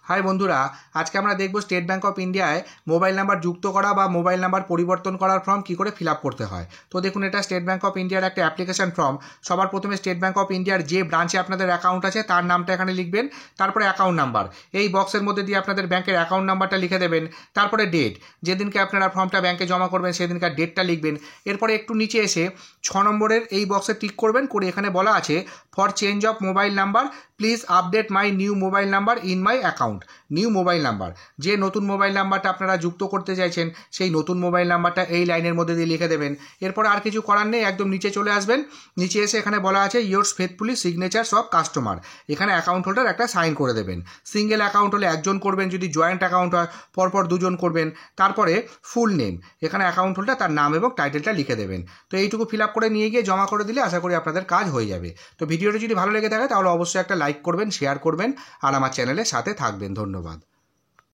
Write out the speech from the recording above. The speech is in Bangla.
হাই বন্ধুরা, আজকে আমরা দেখব স্টেট ব্যাঙ্ক অফ ইন্ডিয়ায় মোবাইল নাম্বার যুক্ত করা বা মোবাইল নাম্বার পরিবর্তন করার ফর্ম কী করে ফিল আপ করতে হয়। তো দেখুন, এটা স্টেট ব্যাঙ্ক অফ ইন্ডিয়ার একটা অ্যাপ্লিকেশন ফর্ম। সবার প্রথমে স্টেট ব্যাঙ্ক অফ ইন্ডিয়ার যে ব্রাঞ্চে আপনাদের অ্যাকাউন্ট আছে তার নামটা এখানে লিখবেন, তারপরে অ্যাকাউন্ট নাম্বার এই বক্সের মধ্যে দিয়ে আপনাদের ব্যাঙ্কের অ্যাকাউন্ট নাম্বারটা লিখে দেবেন, তারপরে ডেট, যেদিনকে আপনারা ফর্মটা ব্যাঙ্কে জমা করবেন সেদিনকার ডেটটা লিখবেন। এরপরে একটু নিচে এসে 6 নম্বরের এই বক্সে টিক করবেন, করে এখানে বলা আছে for change of mobile number please update my new mobile number in my account. New mobile number, যে নতুন মোবাইল নাম্বারটা আপনারা যুক্ত করতে চাইছেন সেই নতুন মোবাইল নাম্বারটা এই লাইনের মধ্যে দিয়ে লিখে দেবেন। এরপর আর কিছু করার নেই, একদম নিচে চলে আসবেন। নিচে এসে এখানে বলা আছে ইয়োর্স ফেথফুলি সিগনেচার্স অফ কাস্টমার, এখানে অ্যাকাউন্ট হোল্ডার একটা সাইন করে দেবেন। সিঙ্গেল অ্যাকাউন্ট হলে একজন করবেন, যদি জয়েন্ট অ্যাকাউন্ট হয় পরপর দুজন করবেন। তারপরে ফুল নেম, এখানে অ্যাকাউন্ট হোল্ডার তার নাম এবং টাইটেলটা লিখে দেবেন। তো এইটুকু ফিল আপ করে নিয়ে গিয়ে জমা করে দিলে আশা করি আপনাদের কাজ হয়ে যাবে। তো ভিডিওটা যদি ভালো লেগে থাকে তাহলে অবশ্যই একটা লাইক করবেন, শেয়ার করবেন আর আমার চ্যানেলের সাথে থাকবেন। ধন্যবাদ।